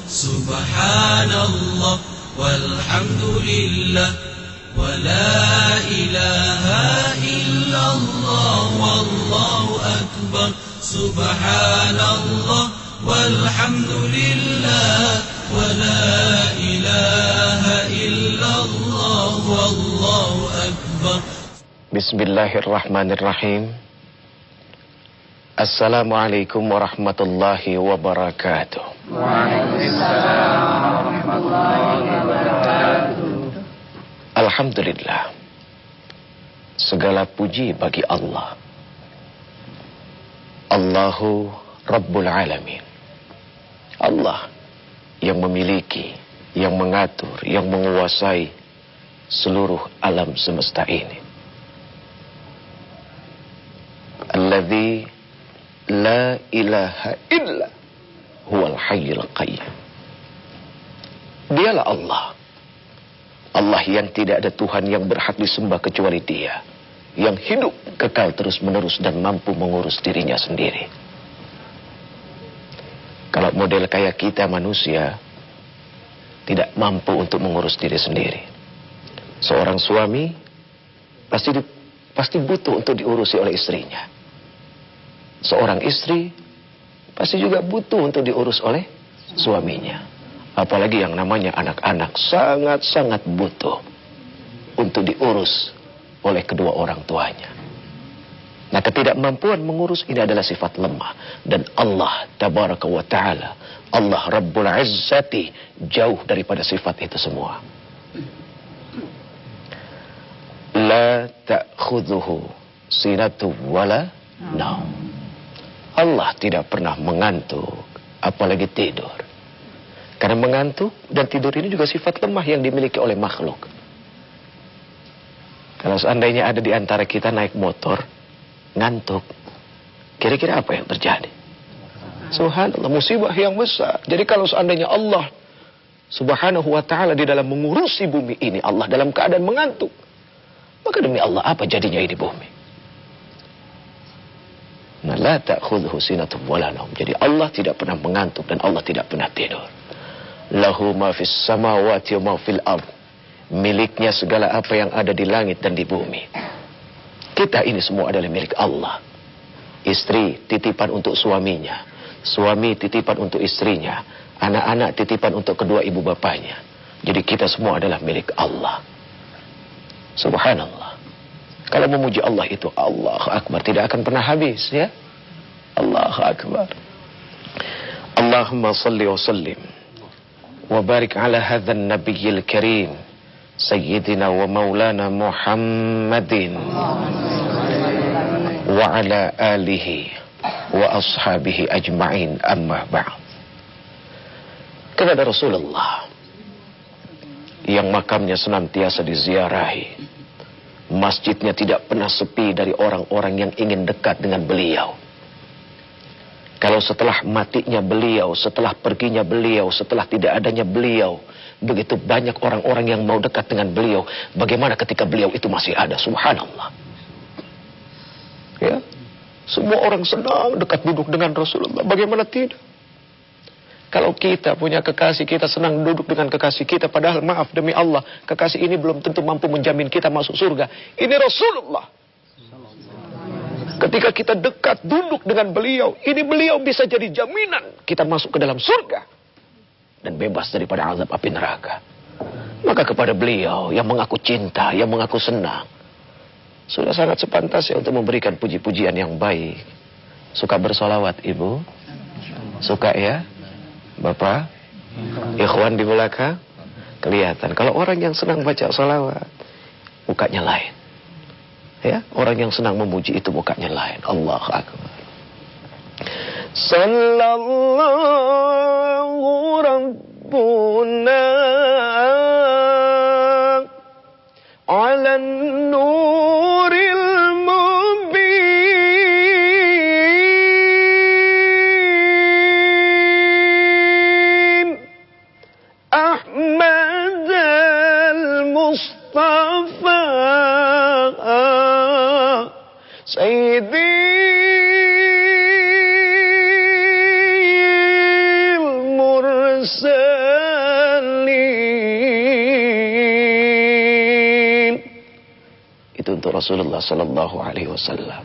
Subhanallah walhamdulillah wa la ilaha illallah wallahu akbar. Subhanallah walhamdulillah wa la ilaha illallah wallahu akbar. Bismillahirrahmanirrahim. Assalamualaikum warahmatullahi wabarakatuh. Waalaikumsalam warahmatullahi wabarakatuh. Alhamdulillah, segala puji bagi Allah. Allahu Rabbul Alamin. Allah yang memiliki, yang mengatur, yang menguasai seluruh alam semesta ini. Alladzi la ilaha illa huwal hayyul qayyum. Dialah Allah. Allah yang tidak ada Tuhan yang berhak disembah kecuali Dia, yang hidup kekal terus menerus dan mampu mengurus dirinya sendiri. Kalau model kayak kita manusia tidak mampu untuk mengurus diri sendiri. Seorang suami pasti butuh untuk diurusi oleh istrinya. Seorang istri pasti juga butuh untuk diurus oleh suaminya. Apalagi yang namanya anak-anak sangat-sangat butuh untuk diurus oleh kedua orang tuanya. Nah, ketidakmampuan mengurus ini adalah sifat lemah. Dan Allah Tabaraka wa Ta'ala, Allah Rabbul Izzati, jauh daripada sifat itu semua. La ta'khudhuhu sinatu wala naum. Allah tidak pernah mengantuk, apalagi tidur. Karena mengantuk dan tidur ini juga sifat lemah yang dimiliki oleh makhluk. Kalau seandainya ada di antara kita naik motor, ngantuk, kira-kira apa yang terjadi? Subhanallah, musibah yang besar. Jadi kalau seandainya Allah Subhanahu wa Ta'ala di dalam mengurusi bumi ini, Allah dalam keadaan mengantuk, maka demi Allah apa jadinya ini bumi? Nah, la ta'khudhuhu sinatun wala naum. Jadi Allah tidak pernah mengantuk dan Allah tidak pernah tidur. Lahu ma fis samawati wa ma fil ard. Miliknya segala apa yang ada di langit dan di bumi. Kita ini semua adalah milik Allah. Istri titipan untuk suaminya, suami titipan untuk istrinya, anak-anak titipan untuk kedua ibu bapaknya. Jadi kita semua adalah milik Allah. Subhanallah. Kalau memuji Allah itu Allahu Akbar, tidak akan pernah habis, ya. Allahu Akbar. Allahumma salli wa sallim wa barik ala hadzal nabiyil karim sayyidina wa maulana Muhammadin wa ala alihi wa ashabihi ajma'in, amma ba'd. Kepada Rasulullah yang makamnya senantiasa diziarahi, masjidnya tidak pernah sepi dari orang-orang yang ingin dekat dengan beliau. Kalau setelah matinya beliau, setelah perginya beliau, setelah tidak adanya beliau, begitu banyak orang-orang yang mau dekat dengan beliau. Bagaimana ketika beliau itu masih ada? Subhanallah. Ya, semua orang senang dekat duduk dengan Rasulullah. Bagaimana tidak? Kalau kita punya kekasih, kita senang duduk dengan kekasih kita. Padahal maaf demi Allah, kekasih ini belum tentu mampu menjamin kita masuk surga. Ini Rasulullah. Ketika kita dekat duduk dengan beliau, ini beliau bisa jadi jaminan kita masuk ke dalam surga dan bebas daripada azab api neraka. Maka kepada beliau yang mengaku cinta, yang mengaku senang, sudah sangat sepantasnya untuk memberikan puji-pujian yang baik. Suka bersolawat ibu? Suka ya? Bapak, ikhwan di belakang, kelihatan. Kalau orang yang senang baca salawat, mukanya lain. Ya, orang yang senang memuji itu mukanya lain. Allahu Akbar. Sallallahu Rabbuna ala nuril mubin Ahmad al-Mustafa Sayyidi mursalin. Itu untuk Rasulullah sallallahu alaihi wasallam.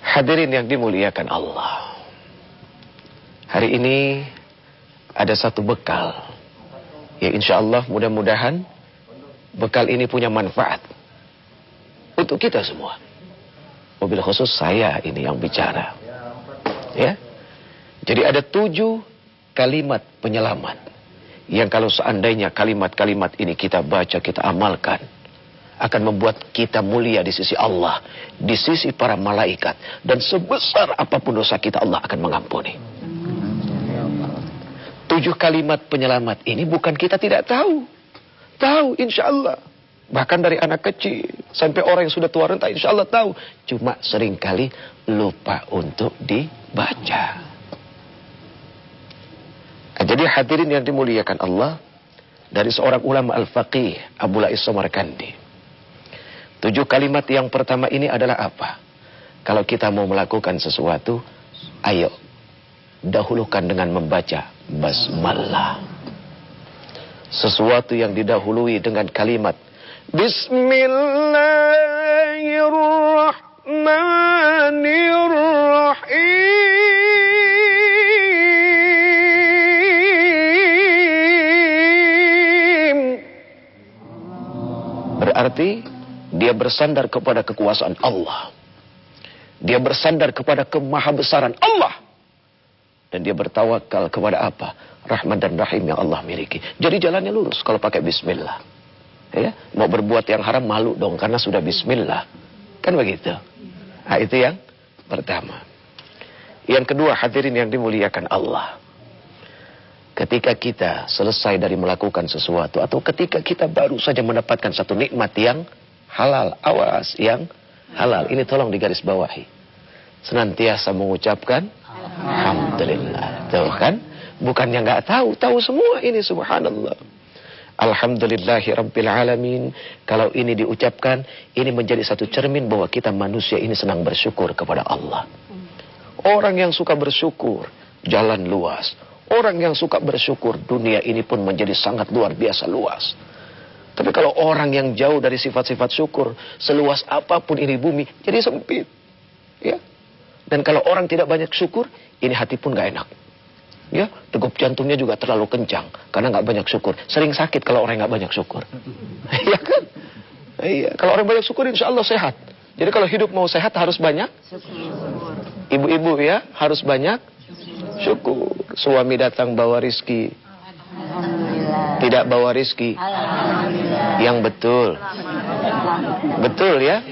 Hadirin yang dimuliakan Allah. Hari ini ada satu bekal. Ya insya Allah mudah-mudahan bekal ini punya manfaat untuk kita semua. Mobil khusus saya ini yang bicara. Ya. Jadi ada 7 kalimat penyelamat. Yang kalau seandainya kalimat-kalimat ini kita baca, kita amalkan, akan membuat kita mulia di sisi Allah, di sisi para malaikat. Dan sebesar apapun dosa kita, Allah akan mengampuni. 7 kalimat penyelamat ini bukan kita tidak tahu. Tahu insya Allah. Bahkan dari anak kecil sampai orang yang sudah tua renta insya Allah tahu. Cuma seringkali lupa untuk dibaca. Jadi hadirin yang dimuliakan Allah, dari seorang ulama al-faqih Abu Lais Samarkandi. 7 kalimat yang pertama ini adalah apa? Kalau kita mau melakukan sesuatu, ayo dahulukan dengan membaca basmalah. Sesuatu yang didahului dengan kalimat Bismillahirrahmanirrahim. Berarti dia bersandar kepada kekuasaan Allah. Dia bersandar kepada kemahabesaran Allah. Dan dia bertawakal kepada apa? Rahman dan Rahim yang Allah miliki. Jadi jalannya lurus kalau pakai bismillah. Ya, mau berbuat yang haram malu dong karena sudah bismillah. Kan begitu. Nah, itu yang pertama. Yang kedua, hadirin yang dimuliakan Allah. Ketika kita selesai dari melakukan sesuatu atau ketika kita baru saja mendapatkan satu nikmat yang halal, awas yang halal. Ini tolong digarisbawahi. Senantiasa mengucapkan alhamdulillah. Tuh kan? Bukannya nggak tahu, tahu semua ini, subhanallah. Alhamdulillahi Rabbil Alamin. Kalau ini diucapkan, ini menjadi satu cermin bahwa kita manusia ini senang bersyukur kepada Allah. Orang yang suka bersyukur, jalan luas. Orang yang suka bersyukur, dunia ini pun menjadi sangat luar biasa luas. Tapi kalau orang yang jauh dari sifat-sifat syukur, seluas apapun ini bumi, jadi sempit. Ya. Dan kalau orang tidak banyak syukur, ini hati pun gak enak. Ya, degup jantungnya juga terlalu kencang karena nggak banyak syukur. Sering sakit kalau orang nggak banyak syukur. Iya kan? Iya. Kalau orang banyak syukur, insya Allah sehat. Jadi kalau hidup mau sehat harus banyak syukur. Ibu-ibu ya harus banyak syukur. Suami datang bawa rizki, tidak bawa rizki, yang betul, betul ya.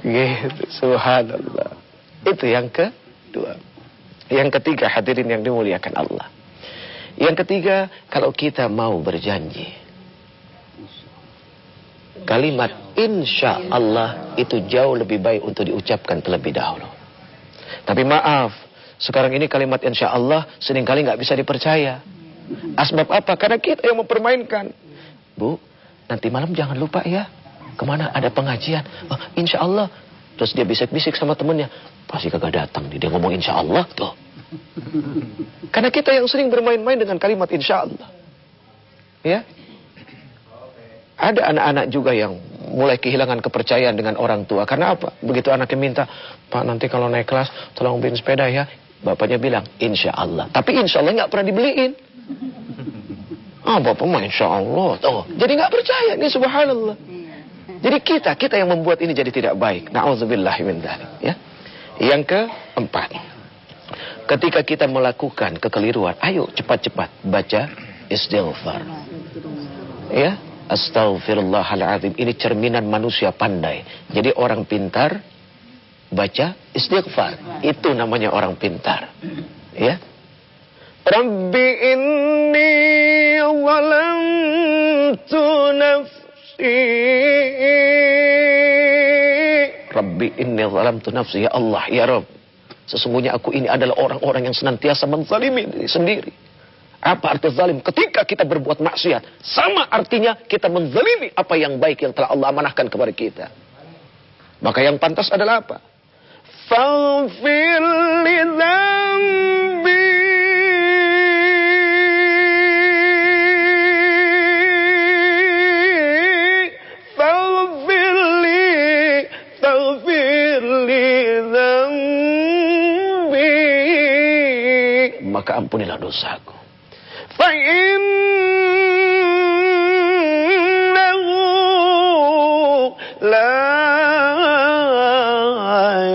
Gitu. Subhanallah. Itu yang kedua. Yang ketiga, hadirin yang dimuliakan Allah. Yang ketiga, kalau kita mau berjanji, kalimat insya Allah itu jauh lebih baik untuk diucapkan terlebih dahulu. Tapi maaf, sekarang ini kalimat insya Allah seringkali nggak bisa dipercaya. Asbab apa? Karena kita yang mempermainkan. Bu, nanti malam jangan lupa ya, kemana ada pengajian. Oh, insya Allah. Terus dia bisik-bisik sama temennya, pasti kagak datang nih, dia ngomong insya Allah tuh. Karena kita yang sering bermain-main dengan kalimat insya Allah. Ya. Ada anak-anak juga yang mulai kehilangan kepercayaan dengan orang tua. Karena apa? Begitu anaknya minta, Pak nanti kalau naik kelas tolong beliin sepeda ya. Bapaknya bilang insya Allah. Tapi insya Allah nggak pernah dibeliin. Ah, bapak mah insya Allah. Tuh. Jadi nggak percaya nih, subhanallah. Jadi kita yang membuat ini jadi tidak baik. Na'udzubillahi min dzalik, ya. Yang keempat, ketika kita melakukan kekeliruan, ayo cepat-cepat baca istighfar. Ya, astaghfirullahaladzim. Ini cerminan manusia pandai. Jadi orang pintar baca istighfar. Itu namanya orang pintar. Ya. Rabbi inni zalamtu nafsi. Rabbi inni zalamtu nafsi. Ya Allah, ya Rabb, sesungguhnya aku ini adalah orang-orang yang senantiasa menzalimi diri sendiri. Apa arti zalim? Ketika kita berbuat maksiat, sama artinya kita menzalimi apa yang baik yang telah Allah amanahkan kepada kita. Maka yang pantas adalah apa? Faghfir li dzambi maka ampunilah dosaku. Fa'innahu la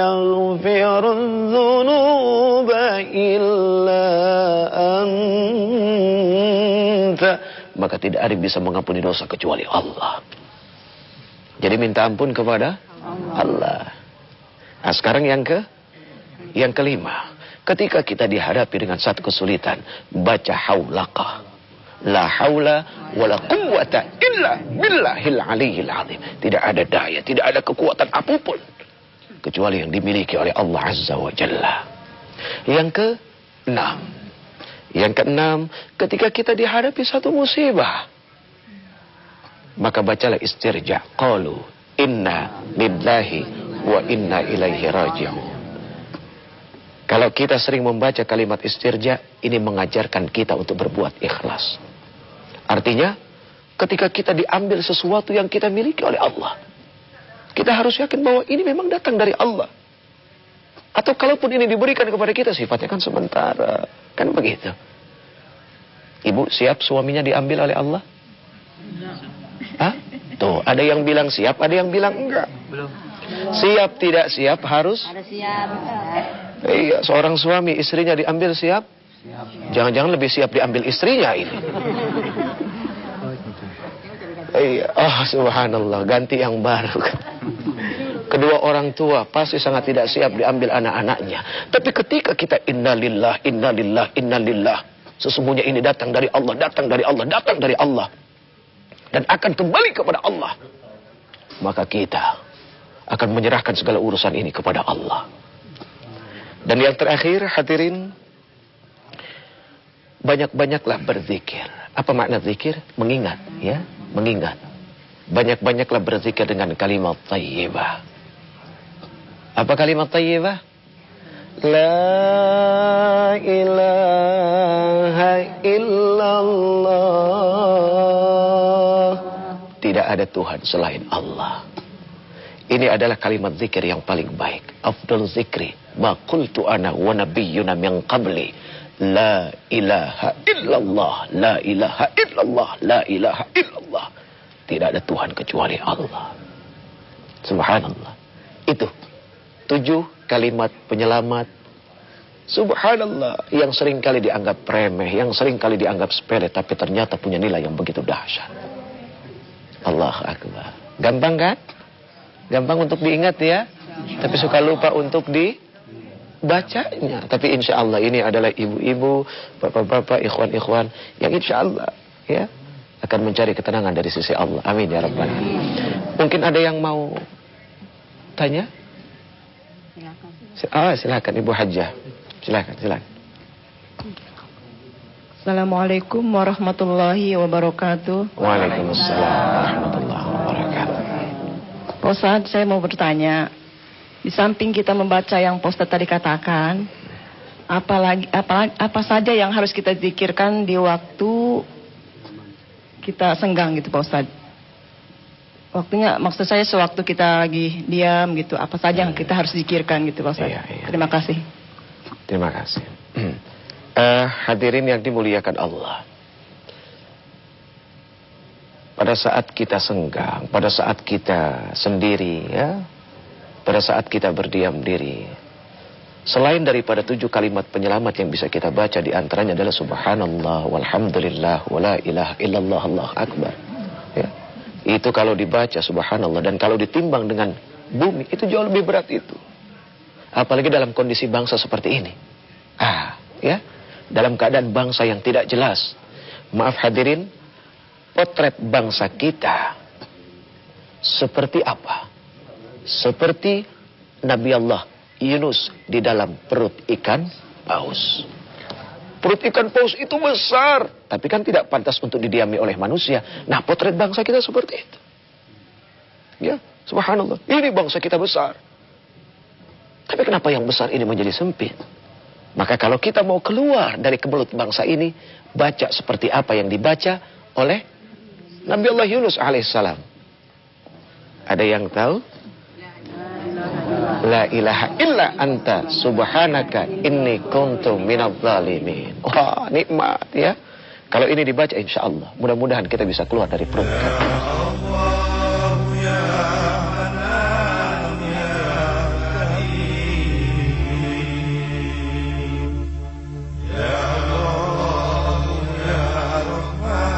yaghfirun dzunuba illa anta. Maka tidak ada yang bisa mengampuni dosa kecuali Allah. Jadi minta ampun kepada Allah. Nah, sekarang yang kelima. Ketika kita dihadapi dengan satu kesulitan, baca haulaka. La haula wala quwwata illa billahil aliyil azim. Tidak ada daya, tidak ada kekuatan apapun kecuali yang dimiliki oleh Allah Azza wa Jalla. Yang keenam, ketika kita dihadapi satu musibah, maka bacalah istirja. Qalu inna lillahi wa inna ilaihi raji'un. Kalau kita sering membaca kalimat istirja, ini mengajarkan kita untuk berbuat ikhlas. Artinya, ketika kita diambil sesuatu yang kita miliki oleh Allah, kita harus yakin bahwa ini memang datang dari Allah. Atau kalaupun ini diberikan kepada kita, sifatnya kan sementara. Kan begitu. Ibu siap suaminya diambil oleh Allah? Hah? Tuh, ada yang bilang siap, ada yang bilang enggak. Belum. Siap tidak siap harus? Ada siap. Iya, seorang suami istrinya diambil siap? Jangan-jangan lebih siap diambil istrinya ini. Iya, oh subhanallah, ganti yang baru. Kedua orang tua pasti sangat tidak siap diambil anak-anaknya. Tapi ketika kita innalillah, innalillah, innalillah, sesungguhnya ini datang dari Allah, datang dari Allah, datang dari Allah, dan akan kembali kepada Allah, maka kita akan menyerahkan segala urusan ini kepada Allah. Dan yang terakhir, hadirin, banyak-banyaklah berzikir. Apa makna zikir? Mengingat, ya, mengingat. Banyak-banyaklah berzikir dengan kalimat thayyibah. Apa kalimat thayyibah? La ilaha illallah. Tidak ada Tuhan selain Allah. Ini adalah kalimat zikir yang paling baik. Afdal zikri ma qultu ana wa nabiyyuna min qabli. La ilaha illallah, la ilaha illallah, la ilaha illallah. Tidak ada Tuhan kecuali Allah. Subhanallah. Itu 7 kalimat penyelamat. Subhanallah, yang sering kali dianggap remeh, yang sering kali dianggap sepele, tapi ternyata punya nilai yang begitu dahsyat. Allahu Akbar. Gampang kan? Gampang untuk diingat ya, tapi suka lupa untuk dibacanya. Tapi insya Allah ini adalah ibu-ibu, bapak-bapak, ikhwan-ikhwan yang insya Allah ya akan mencari ketenangan dari sisi Allah. Amin ya Rabbal Alamin. Mungkin ada yang mau tanya? Silakan Ibu Hajjah. Silakan. Assalamualaikum warahmatullahi wabarakatuh. Waalaikumsalam warahmatullahi wabarakatuh. Pak Ustadz, saya mau bertanya, di samping kita membaca yang Pak Ustadz tadi katakan, apa saja yang harus kita zikirkan di waktu kita senggang gitu Pak Ustadz? Waktunya, maksud saya sewaktu kita lagi diam gitu, apa saja yang kita harus zikirkan gitu Pak Ustadz? Iya. Terima kasih. Terima kasih. Hadirin yang dimuliakan Allah. Pada saat kita senggang, pada saat kita sendiri ya, pada saat kita berdiam diri, selain daripada 7 kalimat penyelamat yang bisa kita baca, di antaranya adalah subhanallah, walhamdulillah, wala ilaha illallah, Allahu akbar ya. Itu kalau dibaca subhanallah, dan kalau ditimbang dengan bumi, itu jauh lebih berat itu. Apalagi dalam kondisi bangsa seperti ini. Ya, dalam keadaan bangsa yang tidak jelas. Maaf hadirin, potret bangsa kita seperti apa? Seperti Nabi Allah Yunus di dalam perut ikan paus. Perut ikan paus itu besar, tapi kan tidak pantas untuk didiami oleh manusia. Nah, potret bangsa kita seperti itu. Ya, subhanallah. Ini bangsa kita besar. Tapi kenapa yang besar ini menjadi sempit? Maka kalau kita mau keluar dari kebelut bangsa ini, baca seperti apa yang dibaca oleh Nabi Allah Yunus alaihissalam. Ada yang tahu? La ilaha illa anta subhanaka inni kuntu minadh dhalimin. Wah, nikmat ya. Kalau ini dibaca insya Allah, mudah-mudahan kita bisa keluar dari perut kami. Ya Allah, ya Rahman.